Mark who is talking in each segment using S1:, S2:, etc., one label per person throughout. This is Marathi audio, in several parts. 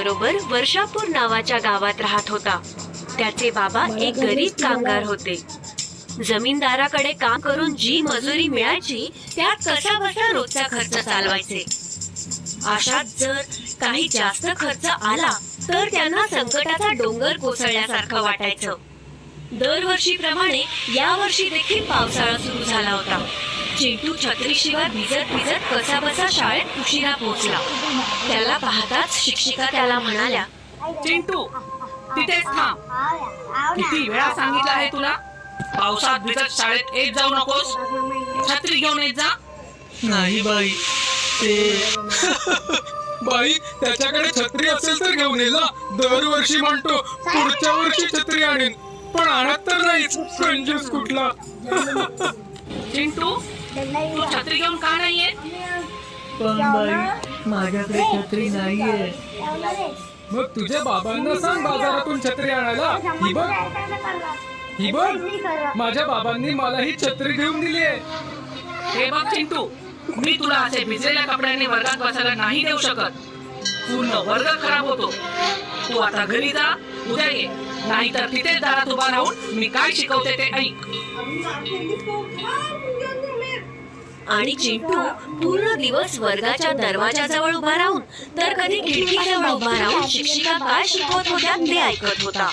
S1: बरोबर वर्षापूर नावाच्या गावात राहत होता. त्याचे बाबा एक गरीब कामगार होते. जमीनदाराकडे काम करून जी मजुरी मिळायची त्यात कसा बसा रोजचा खर्च चालवायचे. अशात जर काही जास्त खर्च आला तर त्यांना संकटाचा डोंगर कोसळल्यासारखं वाटायचं. दरवर्षीप्रमाणे या वर्षी देखील पावसाळा सुरू झाला होता. चिंटू छत्रीशिवाय भिजत भिजत कसाबसा शाळेत उशिरा पोहोचला. त्याला पाहताच शिक्षिका त्याला म्हणाल्या,
S2: चिंटू, तिथेच थांब. किती वेळा सांगितलं आहे तुला, पावसात भिजत शाळेत येत जाऊ नकोस. छत्री घेऊन येत जा.
S3: नाही बाई, ते
S4: बाई त्याच्याकडे छत्री असेल तर घेऊन ये ना. दरवर्षी म्हणतो पुढच्या वर्षी छत्री आणेन, पण आणत तर नाहीच. कंजूस कुठला.
S2: चिंटू, तू छत्री घेऊन का नाही येत?
S3: पण बाई माझ्याकडे छत्री नाहीये.
S4: मग तुझ्या बाबांना सांग बाजारातून छत्री आणायला. ही बघ माझ्या बाबांनी मला ही छत्री घेऊन दिली आहे.
S2: हे बघ चिंटू, मी तुला असे भिजलेल्या कपड्यांनी वर्गात बसायला नाही देऊ शकत. पूर्ण वर्ग खराब होतो. तू आता घरी जा, उद्या ये. नाहीतर तिथेच दारात उभा राहून मी काय शिकवते ते ऐक.
S1: आणि चिंटू पूर्ण दिवस वर्गाच्या दरवाजाजवळ उभा राहून तर कधी खिडकीजवळ उभा राहून शिक्षिका काय शिकवत होत्या ते ऐकत होता.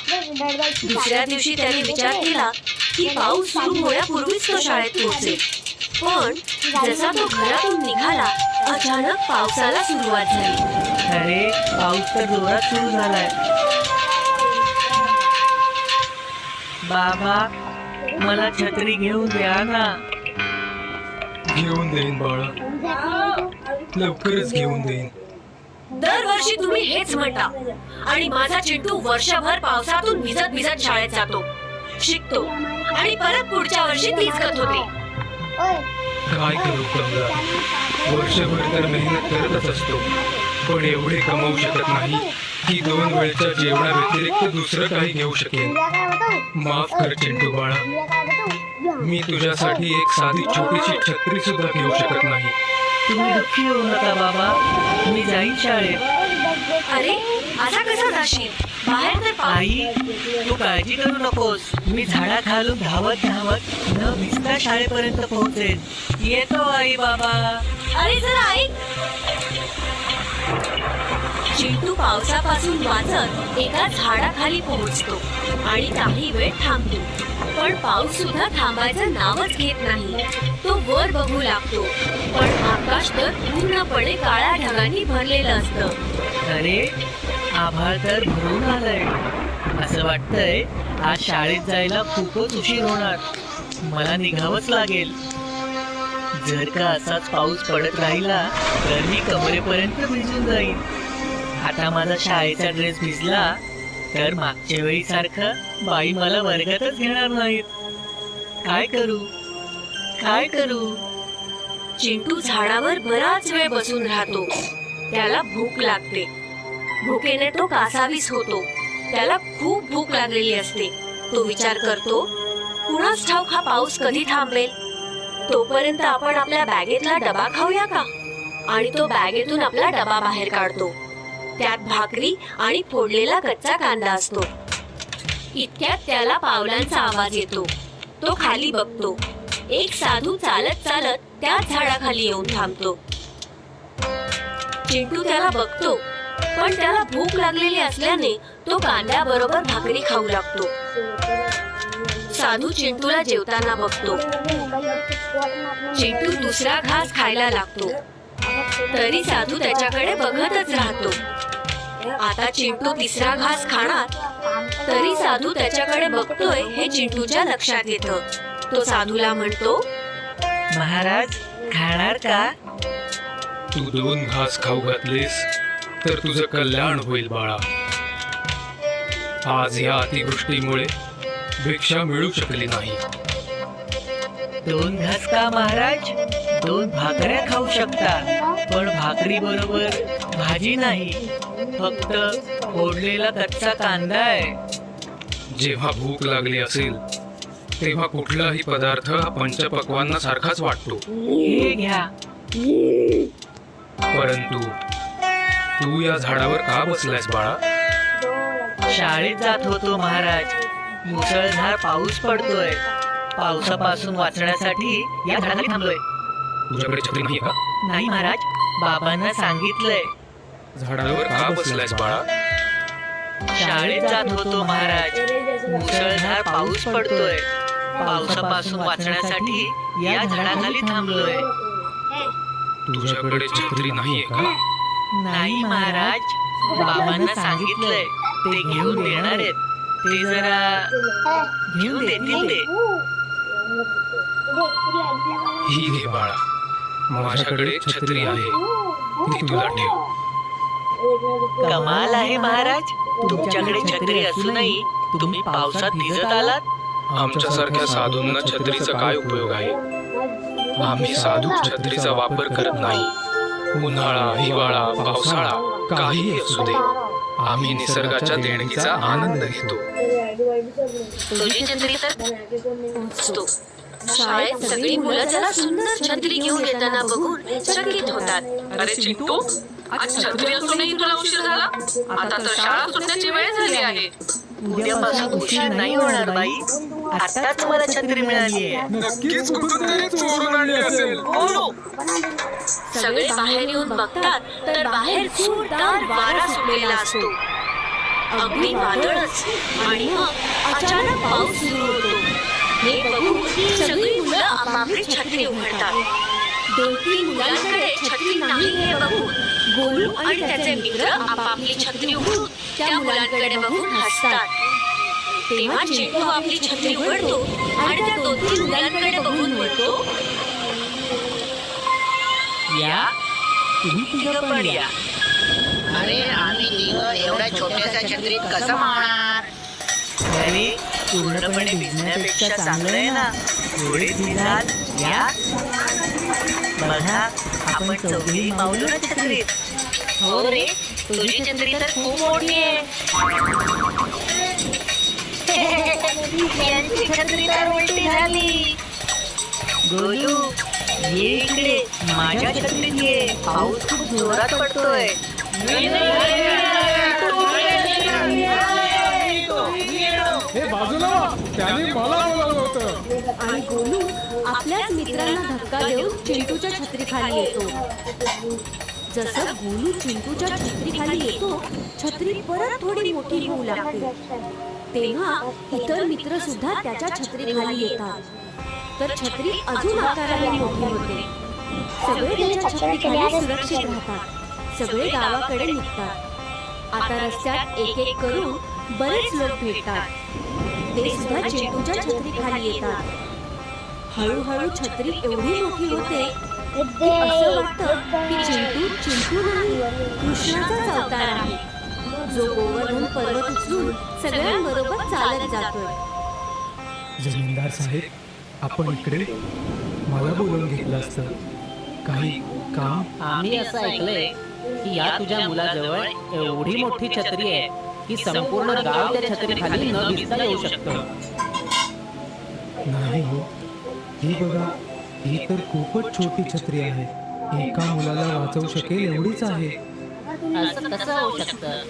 S1: दुसऱ्या दिवशी त्याने विचार केला की पाऊस सुरू होण्यापूर्वीच तो शाळेत पोहोचेल. पण जसा तो घरातून निघाला अचानक पावसाला सुरुवात झाली.
S3: अरे पाऊस तर जोरात सुरू झालाय. बाबा मला छत्री घेऊन द्या ना.
S4: घेऊन देईन बाळा, लवकरच घेऊन देईन.
S1: दरवर्षी तुम्ही हेच म्हणता आणि माझा चिंटू वर्षभर पावसातून भिजत भिजत शाळेत जातो, शिकतो आणि परत पुढच्या वर्षी तीच गत होते.
S4: काय करू कमला, वर्षभर तर मेहनत करतच असतो, पण एवढे कमवू शकत नाही की 2 वेळच्या जेवणा व्यतिरिक्त दुसरं काही घेऊ शकेन. माफ कर चिंटू बाळा, मी तुझ्यासाठी एक साधी छोटीशी छत्री सुद्धा घेऊ शकत नाही.
S3: तुम्ही दुःखी होऊ नका बाबा, मी जाईन शाळेत.
S1: अरे असा कसा जाशील? बाहेर तर
S3: आई तू काळजी करू नकोस. मी झाडाखालून धावत धावत न भिजता शाळेपर्यंत पोहोचेन. येतो आई बाबा.
S1: अरे जरा ऐक. चिंटू पावसापासून वाचत एका झाडाखाली पोहोचतो आणि काही वेळ थांबतो. पण पाऊस सुद्धा थांबायचं नावच घेत नाही. तो वर बघू लागतो, पण आकाश तर पूर्णपणे काळ्या ढगांनी भरलेलं असतं.
S3: अरे आभाळ तर भरून आलंय. असं वाटतंय आज शाळेत जायला खूपच उशीर होणार. मला निघावंच लागेल. जर का असाच पाऊस पडत राहिला तर मी कमरेपर्यंत भिजून जाईन. आता माझा शाळेचा ड्रेस भिजला तर मागच्या वेळी सारखं बाई मला वर्गातच घेणार नाहीत. काय करू काय करू?
S1: चिंटू झाडावर बराच वेळ बसून राहतो. त्याला भूक लागते. भुकेने तो कासावीस होतो. त्याला खूप भूक लागलेली असते. तो विचार करतो, कुणास ठाऊक हा पाऊस कधी थांबेल. तोपर्यंत आपण आपल्या बॅगेतला डबा खाऊया का? आणि तो बॅगेतून आपला डबा बाहेर काढतो. त्यात भाकरी आणि फोडलेला कच्चा कांदा असतो. इतक्यात त्याला पावलांचा आवाज येतो. तो खाली बघतो. एक साधू चालत चालत त्याच झाडाखाली येऊन थांबतो. चिंटू त्याला बघतो, पण त्याला भूक लागलेली असल्याने तो कांद्याबरोबर भाकरी खाऊ लागतो. साधू चिंटूला जेवताना बघतो. चिंटू दुसरा घास खायला लागतो, तरी साधू त्याच्याकडे बघतच राहतो. आता चिंटू तिसरा घास खाणार, तरी साधू त्याच्याकडे बघतोय हे चिंटूच्या लक्षात येतं. तो साधूला म्हणतो,
S3: महाराज खाणार का?
S4: तू 2 घास खाऊ घातलेस तर तुझं कल्याण होईल बाळा. आज या अतिवृष्टीमुळे भिक्षा मिळू शकली नाही.
S3: 2 घास का महाराज? 2 भाकऱ्या खाऊ शकता, पण भाकरी बरोबर भाजी नाही, फक्त फोडलेला कच्चा कांदा आहे.
S4: जेव्हा भूक लागली असेल तेव्हा कुठलाही पदार्थ हा पंचपक्वान्नासारखाच वाटतो.
S3: हे घ्या.
S4: परंतु तू या झाडावर का बसलायस बाळा?
S3: शाळेत जात होतो महाराज. मुसळधार पाऊस पडतोय. पावसापासून वाचण्यासाठी या झाडाखाली थांबलोय.
S4: तुझ्याकडे छत्री नाही का?
S3: नाही महाराज, बाबांना सांगितलंय.
S4: झाडावर का बसलायस बाळा?
S3: शाळेत जात होतो महाराज. मुसळधार पाऊस पडतोय. पावसापासून वाचण्यासाठी या झाडाखाली थांबलोय.
S4: तुझ्याकडे छत्री नाहीये का?
S3: नाही महाराज, बाबांना सांगितलंय ते घेऊन देणार आहेत. ते जरा घेऊन देतील ते.
S4: ही घे बाळा, माझ्याकडे छत्री आहे, ती तुला ठेव.
S3: कमाल आहे महाराज, तुमच्याकडे छत्री असूनही तुम्ही पावसात भिजत आलात.
S4: आमच्यासारख्या साधूंना छत्रीचा काय उपयोग आहे? आम्ही साधू छत्रीचा वापर करत नाही. उन्हाळा, हिवाळा, पावसाळा काहीही असू दे, आम्ही निसर्गाच्या देणगीचा आनंद घेतो.
S1: तुझी छत्री तर असतो. शाळेत सगळी मुलं त्याला सुंदर छत्री घेऊन येताना बघून चकित होतात.
S2: अरे चिंटू, आज छत्री असूनही तुला उशीर झाला. आता तर शाळा सुटण्याची वेळ झाली आहे.
S3: उद्यापासून उशीर नाही होणार बाई. आताच मला छत्री मिळाली आहे.
S4: नक्कीच कुठूनतरी चोरून आणली असेल.
S1: सगळे बाहेर येऊन बघतात तर बाहेर जोरदार वारा सुटलेला असतो. अगदी वादळच. आणि मग अचानक पाऊस सुरू होतो. हे बघून सगळी मुलं आपापली छत्री उघडतात. 2-3 मुलांकडे छत्री नाही हे बघून गोलू आणि त्याचे मित्र आपापली छत्री उघडून त्या मुलांकडे बघून हसतात. तेव्हा चिंटू आपली छत्री उघडतो आणि त्या 2-3 मुलांकडे बघून म्हणतो,
S3: या तुम्ही तिघं पण या.
S5: अरे आम्ही तिघं एवढ्या छोट्याशा छत्रीत कसं मावणार?
S3: अरे पूर्णपणे भिजण्यापेक्षा चांगलं आहे ना. थोडेच भिजाल. या बघा, आपण चौघेही मावलो ना छत्रीत.
S1: हो रे, तुझी छत्री तर खूप मोठी आहे. यांची छत्री तर उलटी झाली.
S3: गोलू ये इकडे, माझ्या छत्रीत ये. पाऊस खूप जोरात पडतोय.
S6: हे बाजूला वा, त्याने मला बोलावलं होतं.
S7: आणि गोलू आपल्याच मित्रांना धक्का देऊन चिंटूच्या छत्रीखाली येतो. जसं गोलू चिंटूच्या छत्रीखाली येतो, छत्री परत थोडी मोठी होऊ लागते. तेव्हा इतर मित्र सुद्धा त्याच्या छत्रीखाली येतात. तर छत्री अजून आकाराने मोठी होते. सगळे त्याच्या छत्रीखाली सुरक्षित राहतात. सगळे गावाकडे निघतात. आता रस्त्यात एक एक करून बरेच लोक भेटतात. ते सुद्धा चिंटूच्या छत्रीखाली येतात. हळूहळू छत्री एवढी मोठी होते की असं वाटतं की चिंटू नाही, कृष्णाचाच अवतार आहे, जो गोवर्धन पर्वत उचलून सगळ्यांबरोबर चालत जातोय.
S6: जमीनदार साहेब, आपण इकडे मला बोलवून घेतलं असतं. काही काम?
S8: आम्ही असं ऐकलंय की या तुझ्या मुलाजवळ एवढी मोठी छत्री आहे की संपूर्ण गाव त्या छत्रीखाली न भिजता येऊ शकतं.
S6: नाही हो, ही बघा, ही तर खूपच छोटी छत्री आहे. एका मुलाला वाचवू शकेल एवढीच आहे.
S8: असं कसं होऊ शकतं?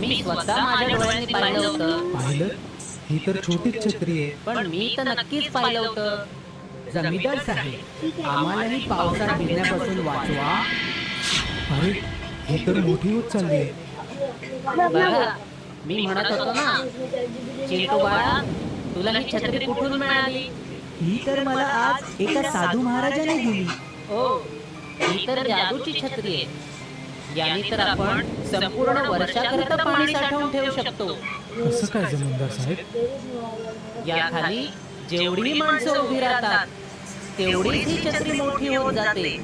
S8: मी स्वतः माझ्या डोळ्यांनी पाहिलं होतं.
S6: पाहिलं? ही तर छोटीच छत्री आहे.
S8: पण मी तर नक्कीच पाहिलं होतं.
S9: जमीनदार साहेब, आम्हालाही पावसात भिजण्यापासून वाचवा.
S6: अरे, ही तर मोठी होत चालली आहे.
S8: बघा, मी म्हणत होतो ना, चिंटू बाळा, तुला ही छत्री कुठून मिळाली?
S9: ही तर मला आज एका साधू महाराजाने दिली.
S8: हो, ही तर जादूची छत्री आहे. याने तर आपण संपूर्ण वर्षाकरता पाणी साठवून ठेवू शकतो.
S6: कसं काय जमीनदार साहेब?
S8: याखाली जेवढी माणसं उभी राहतात तेवढीच ही छत्री मोठी होत जाते.